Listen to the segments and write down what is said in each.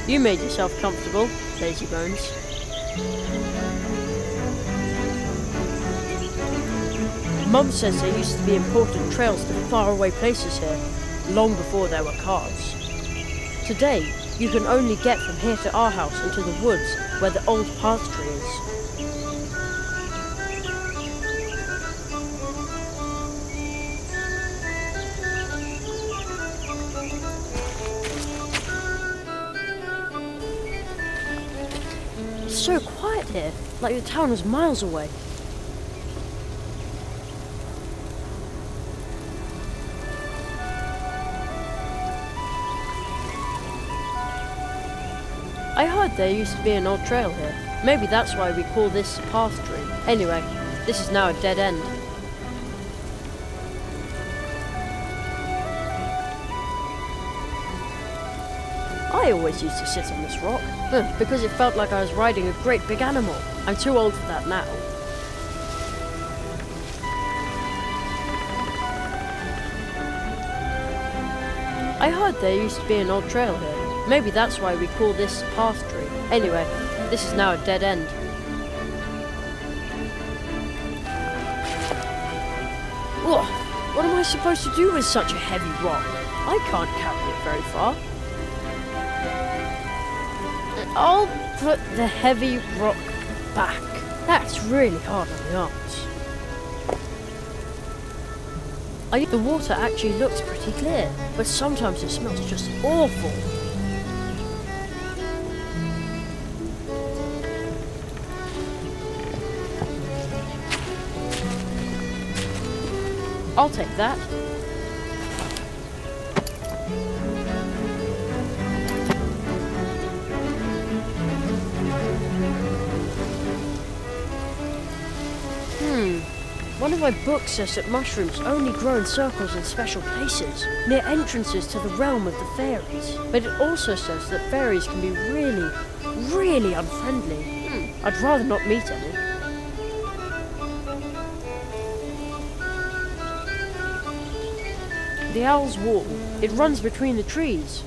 You made yourself comfortable, lazy bones. Mum says there used to be important trails to faraway places here, long before there were cars. Today, you can only get from here to our house into the woods where the old path tree is. It's so quiet here, like the town is miles away. I heard there used to be an old trail here. Maybe that's why we call this path tree. Anyway, this is now a dead end. I always used to sit on this rock, because it felt like I was riding a great big animal. I'm too old for that now. I heard there used to be an old trail here. Maybe that's why we call this path tree. Anyway, this is now a dead end. Whoa, what am I supposed to do with such a heavy rock? I can't carry it very far. I'll put the heavy rock back. That's really hard on the arms. The water actually looks pretty clear, but sometimes it smells just awful. I'll take that. One of my books says that mushrooms only grow in circles in special places, near entrances to the realm of the fairies. But it also says that fairies can be really, really unfriendly. I'd rather not meet any. The owl's wall. It runs between the trees.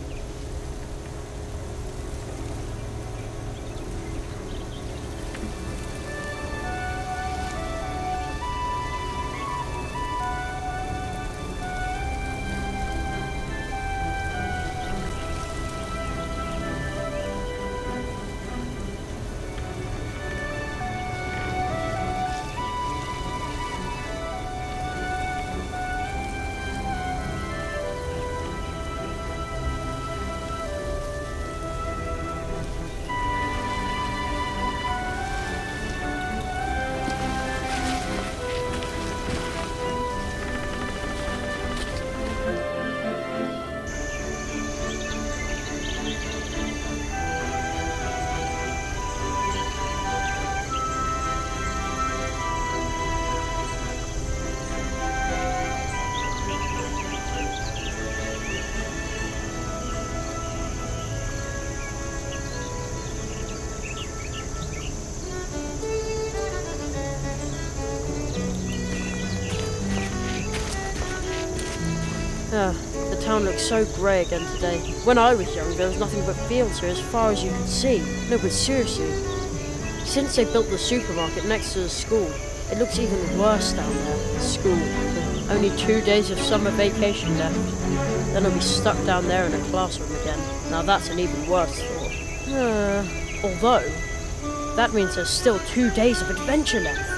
The town looks so grey again today. When I was young, there was nothing but fields here as far as you could see. No, but seriously, since they built the supermarket next to the school, it looks even worse down there. School. Only 2 days of summer vacation left. Then I'll be stuck down there in a classroom again. Now that's an even worse thought. Although, that means there's still 2 days of adventure left.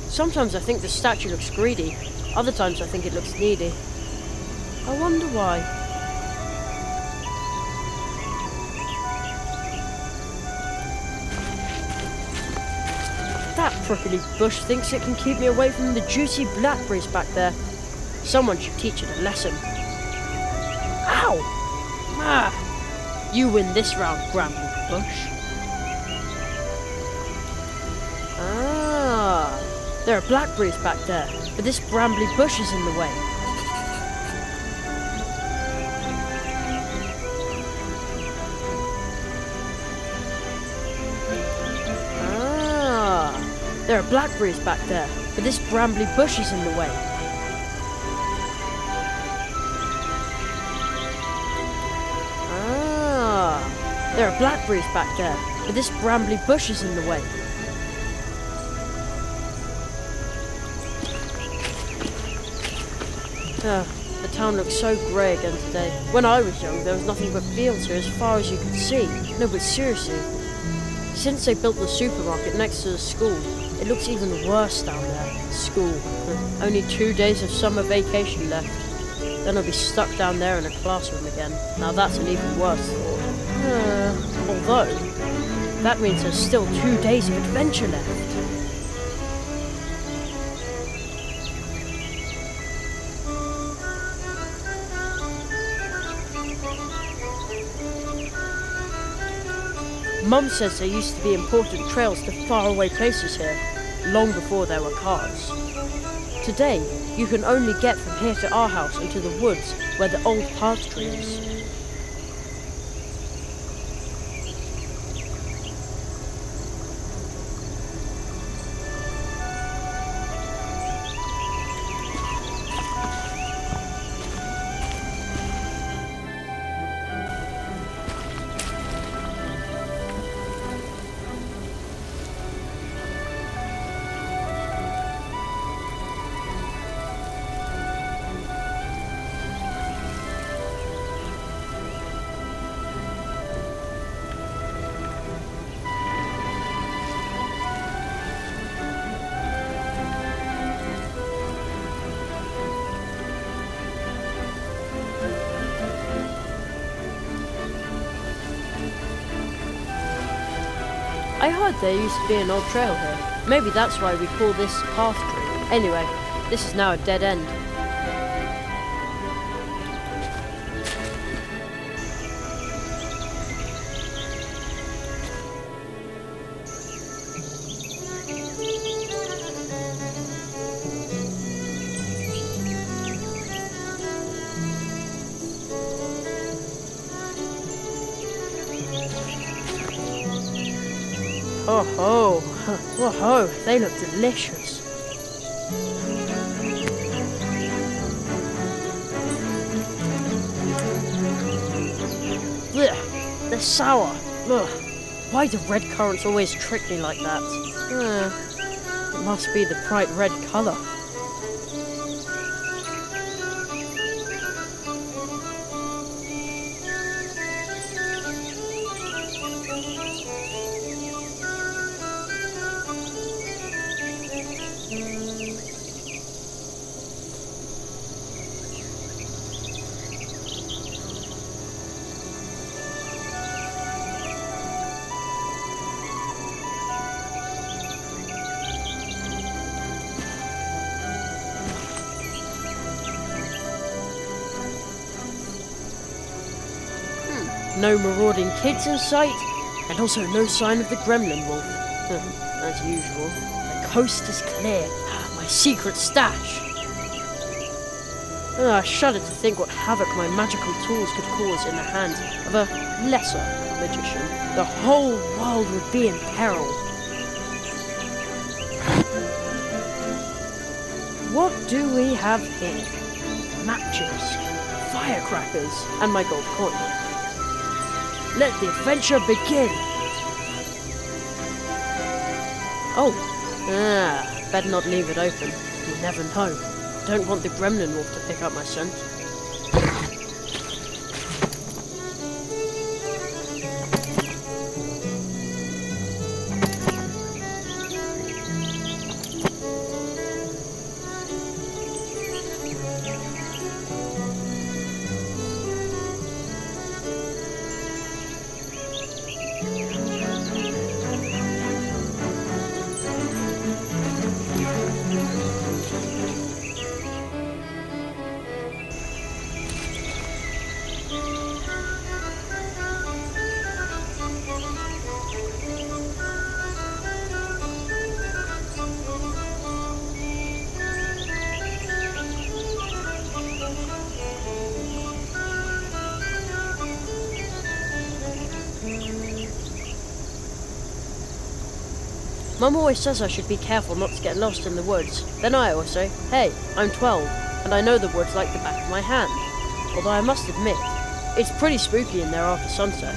Sometimes I think the statue looks greedy, other times I think it looks needy. I wonder why. That prickly bush thinks it can keep me away from the juicy blackberries back there. Someone should teach it a lesson. Ow! Ah! You win this round, Grandpa Bush. There are blackberries back there, but this brambly bush is in the way. There are blackberries back there, but this brambly bush is in the way. Ah, there are blackberries back there, but this brambly bush is in the way. The town looks so grey again today. When I was young, there was nothing but fields here as far as you could see. No, but seriously, since they built the supermarket next to the school, it looks even worse down there. School. Only 2 days of summer vacation left. Then I'll be stuck down there in a classroom again. Now that's an even worse thought. Although, that means there's still 2 days of adventure left. Mum says there used to be important trails to faraway places here, long before there were cars. Today, you can only get from here to our house and to the woods where the old park tree is. I heard there used to be an old trail here. Maybe that's why we call this path tree. Anyway, this is now a dead end. Oh ho! Oh ho! They look delicious. Blech, they're sour. Ugh. Why do red currants always trick me like that? It must be the bright red colour. No marauding kids in sight, and also no sign of the gremlin wolf. As usual. The coast is clear. My secret stash. I shudder to think what havoc my magical tools could cause in the hands of a lesser magician. The whole world would be in peril. What do we have here? Matches, firecrackers, and my gold coin. Let the adventure begin! Oh, better not leave it open. You never know. Don't want the gremlin wolf to pick up my scent. Mum always says I should be careful not to get lost in the woods. Then I always say, hey, I'm 12, and I know the woods like the back of my hand. Although I must admit, it's pretty spooky in there after sunset.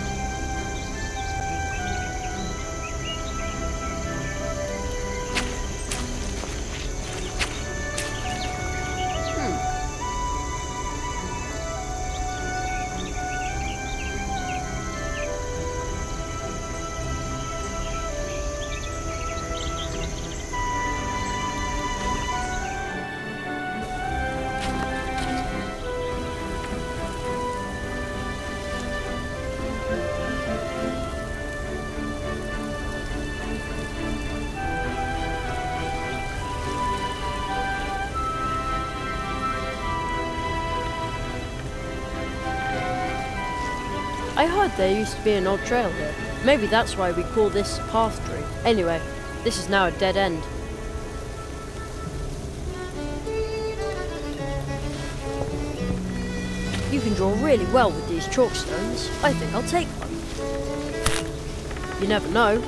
I heard there used to be an old trail here. Maybe that's why we call this a path tree. Anyway, this is now a dead end. You can draw really well with these chalk stones. I think I'll take one. You never know.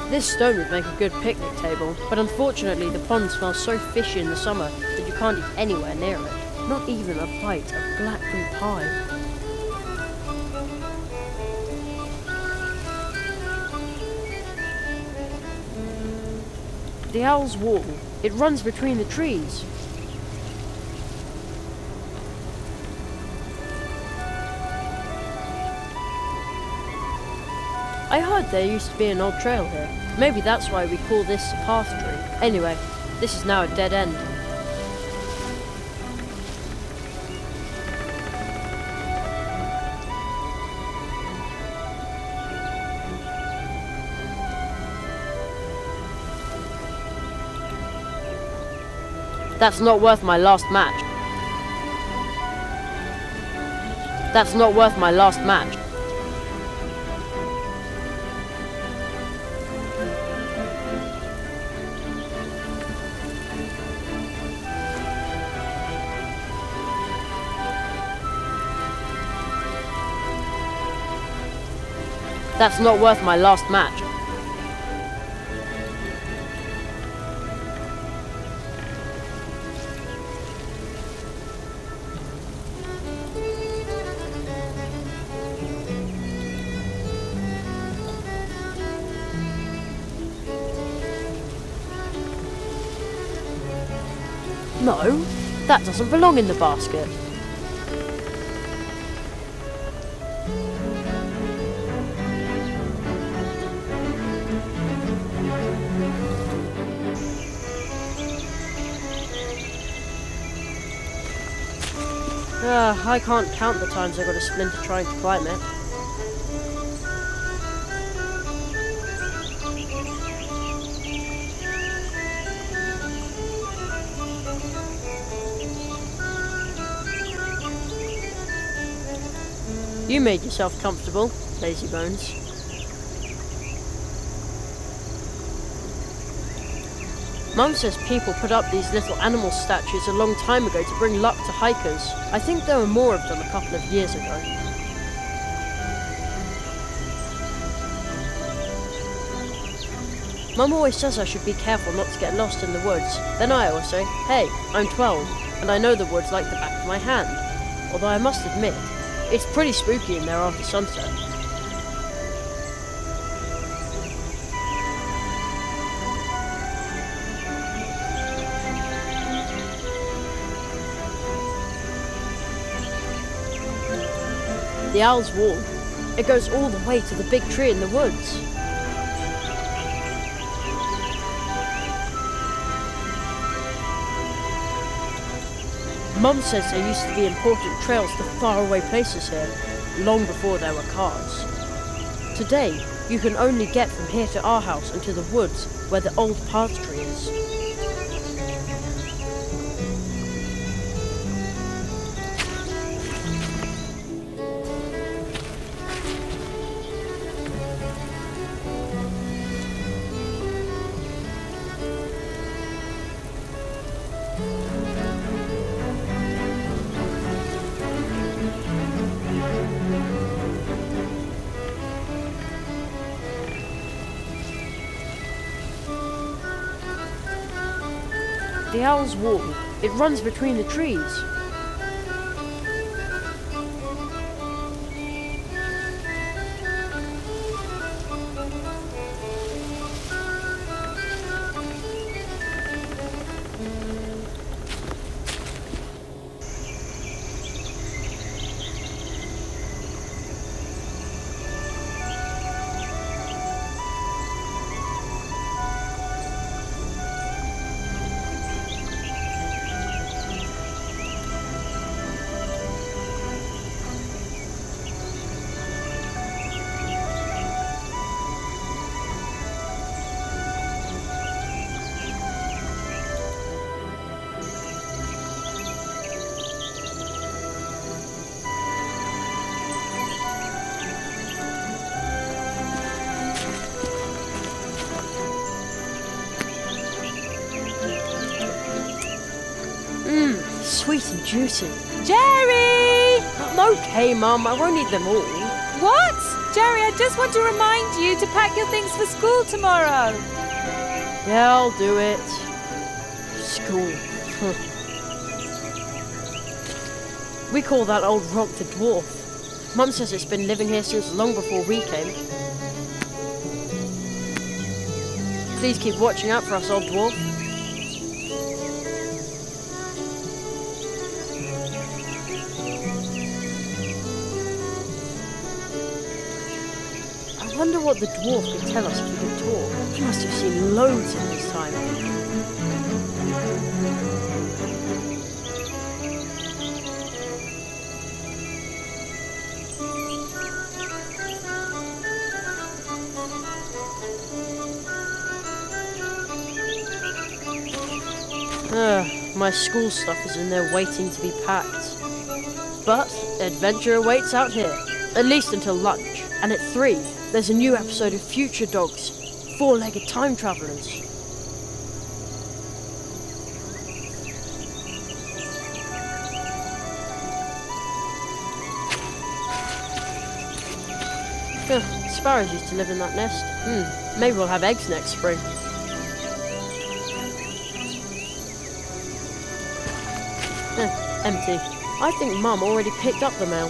This stone would make a good picnic table, but unfortunately the pond smells so fishy in the summer that you can't eat anywhere near it. Not even a bite of blackberry pie. The owl's wall. It runs between the trees. I heard there used to be an old trail here. Maybe that's why we call this a path tree. Anyway, this is now a dead end. That's not worth my last match. That's not worth my last match. That's not worth my last match. No, that doesn't belong in the basket. I can't count the times I got a splinter trying to climb it. You made yourself comfortable, lazy bones. Mum says people put up these little animal statues a long time ago to bring luck to hikers. I think there were more of them a couple of years ago. Mum always says I should be careful not to get lost in the woods. Then I always say, hey, I'm 12, and I know the woods like the back of my hand. Although I must admit, it's pretty spooky in there after sunset. The owl's wall. It goes all the way to the big tree in the woods. Mum says there used to be important trails to faraway places here, long before there were cars. Today, you can only get from here to our house and to the woods where the old path tree is. The owl's wall. It runs between the trees. Sweet and juicy. Jerry! I'm okay, Mum. I won't eat them all. What? Jerry, I just want to remind you to pack your things for school tomorrow. Yeah, I'll do it. School. We call that old rock the dwarf. Mum says it's been living here since long before we came. Please keep watching out for us, old dwarf. I wonder what the dwarf could tell us if he could talk. He must have seen loads in his time. My school stuff is in there waiting to be packed. But adventure awaits out here, at least until lunch. And at 3, there's a new episode of Future Dogs, 4-legged time travelers. Sparrows used to live in that nest. Maybe we'll have eggs next spring. Empty. I think Mum already picked up the mail.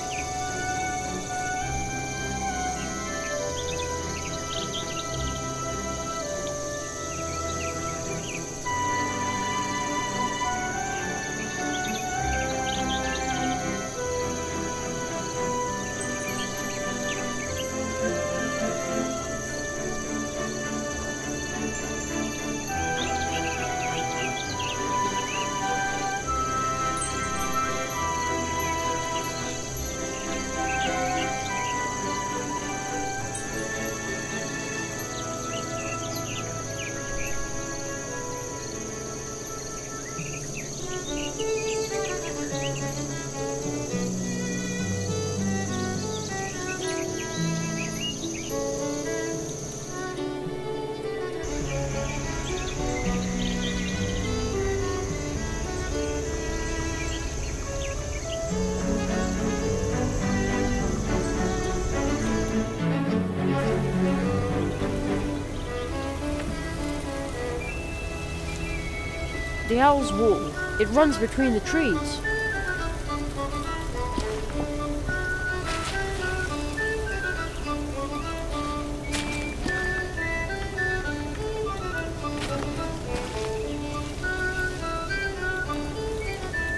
The owl's wall. It runs between the trees.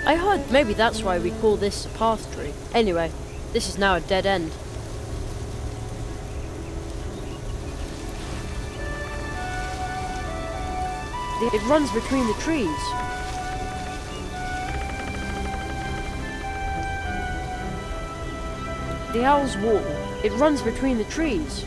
I heard maybe that's why we call this a path tree. Anyway, this is now a dead end. It runs between the trees. The owl's wall. It runs between the trees.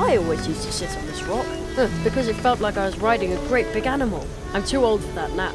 I always used to sit on this rock, because it felt like I was riding a great big animal. I'm too old for that now.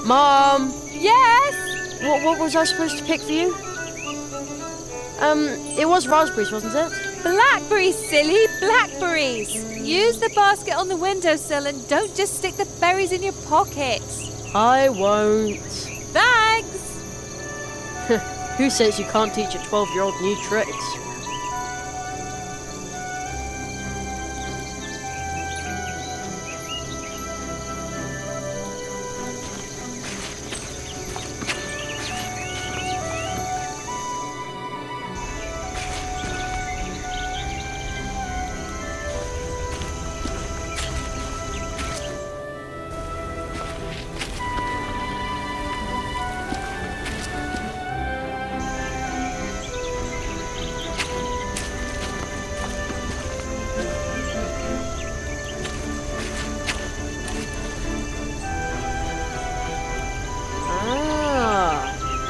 Mom! Yes? What was I supposed to pick for you? It was raspberries, wasn't it? Blackberries, silly, blackberries. Use the basket on the windowsill and don't just stick the berries in your pockets. I won't. Thanks. Who says you can't teach a 12-year-old new tricks?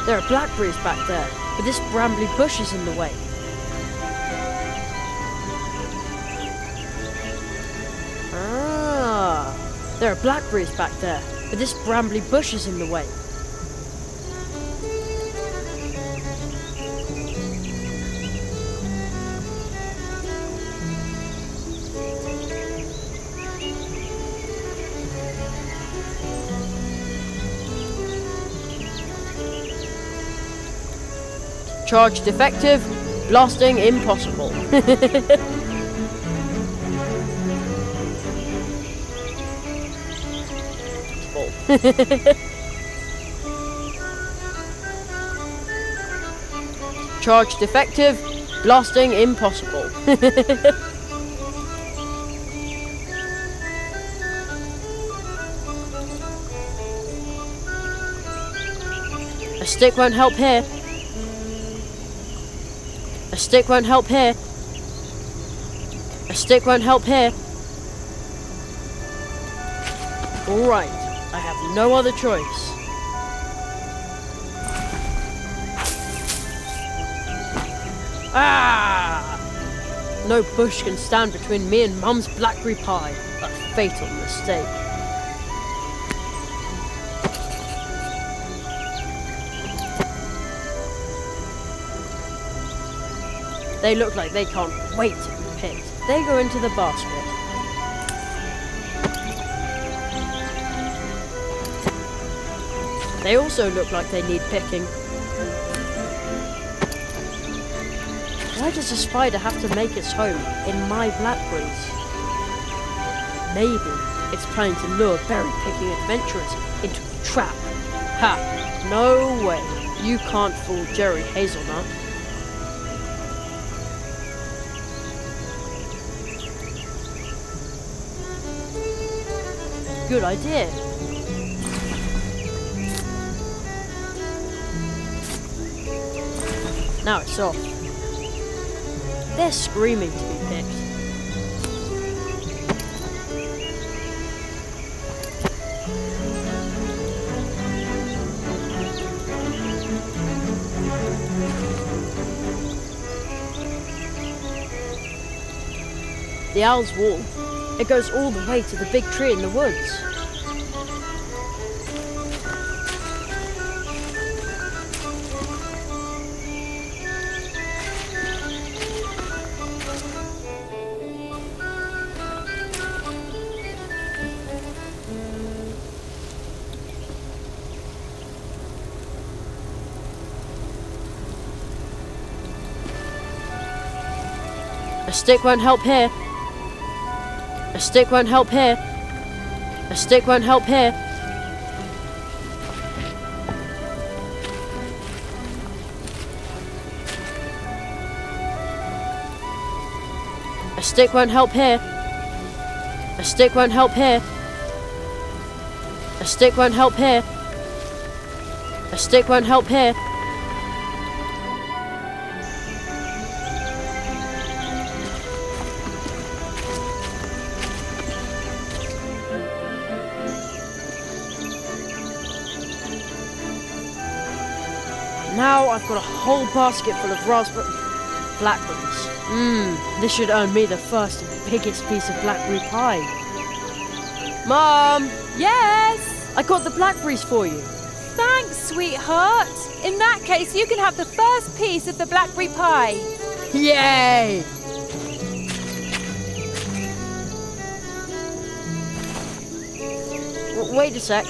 There are blackberries back there, but this brambly bush is in the way. There are blackberries back there, but this brambly bush is in the way. Charge defective, blasting impossible. Charge defective, blasting impossible. A stick won't help here. A stick won't help here. A stick won't help here. Alright, I have no other choice. Ah! No bush can stand between me and Mum's blackberry pie. A fatal mistake. They look like they can't wait to be picked. They go into the basket. They also look like they need picking. Why does a spider have to make its home in my blackberries? Maybe it's planning to lure berry-picking adventurers into a trap. Ha! No way. You can't fool Jerry Hazelnut. Good idea. Now it's off. They're screaming to be picked. The owl's wall. It goes all the way to the big tree in the woods. A stick won't help here. A stick won't help here. A stick won't help here. A stick won't help here. A stick won't help here. A stick won't help here. A stick won't help here. Now I've got a whole basket full of blackberries. This should earn me the first and biggest piece of blackberry pie. Mom! Yes? I got the blackberries for you. Thanks, sweetheart. In that case, you can have the first piece of the blackberry pie. Yay! Wait a sec.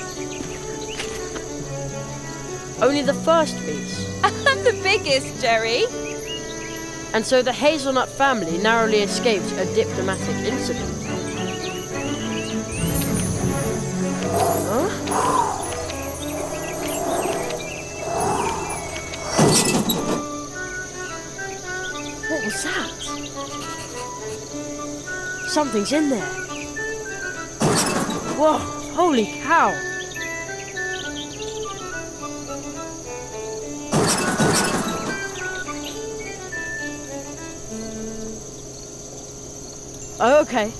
Only the first piece. And the biggest, Jerry. And so the hazelnut family narrowly escaped a diplomatic incident. Huh? What was that? Something's in there. Whoa, holy cow. Okay,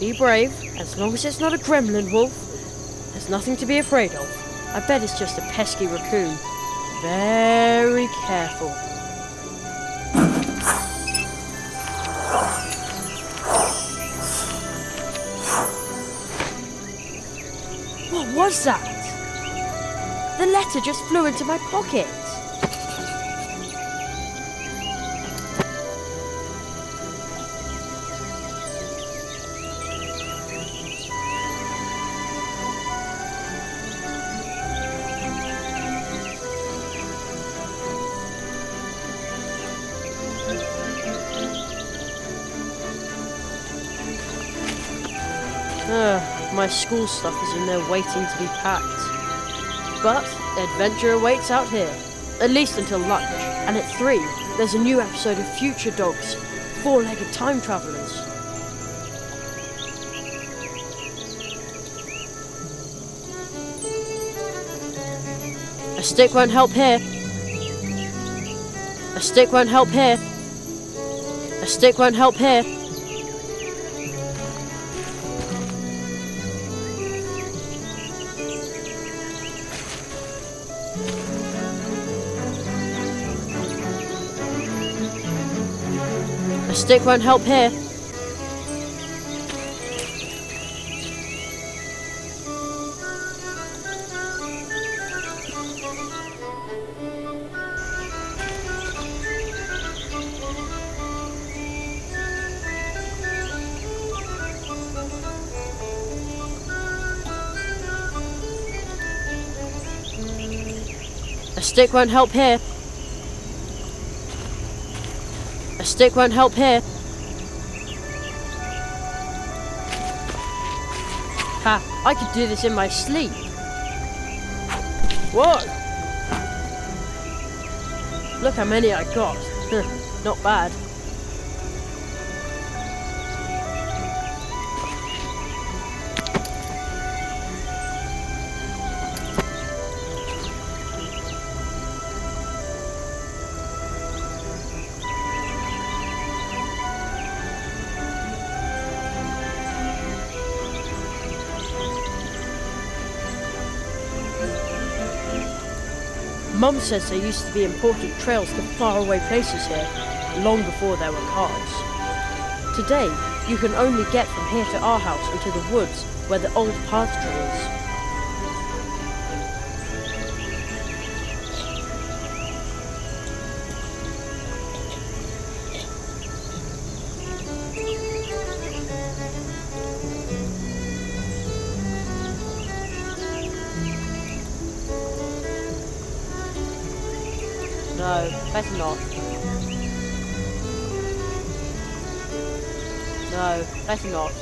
be brave. As long as it's not a gremlin wolf, there's nothing to be afraid of. I bet it's just a pesky raccoon. Very careful. What was that? The letter just flew into my pocket. My school stuff is in there waiting to be packed. But adventure awaits out here, at least until lunch. And at 3, there's a new episode of Future Dogs, 4-legged time travelers. A stick won't help here. A stick won't help here. A stick won't help here. A stick won't help here. A stick won't help here. A stick won't help here. Ha! I could do this in my sleep. Whoa! Look how many I got. Not bad. Mum says there used to be important trails to faraway places here, long before there were cars. Today, you can only get from here to our house and to the woods where the old path trails. No, better not. No, better not.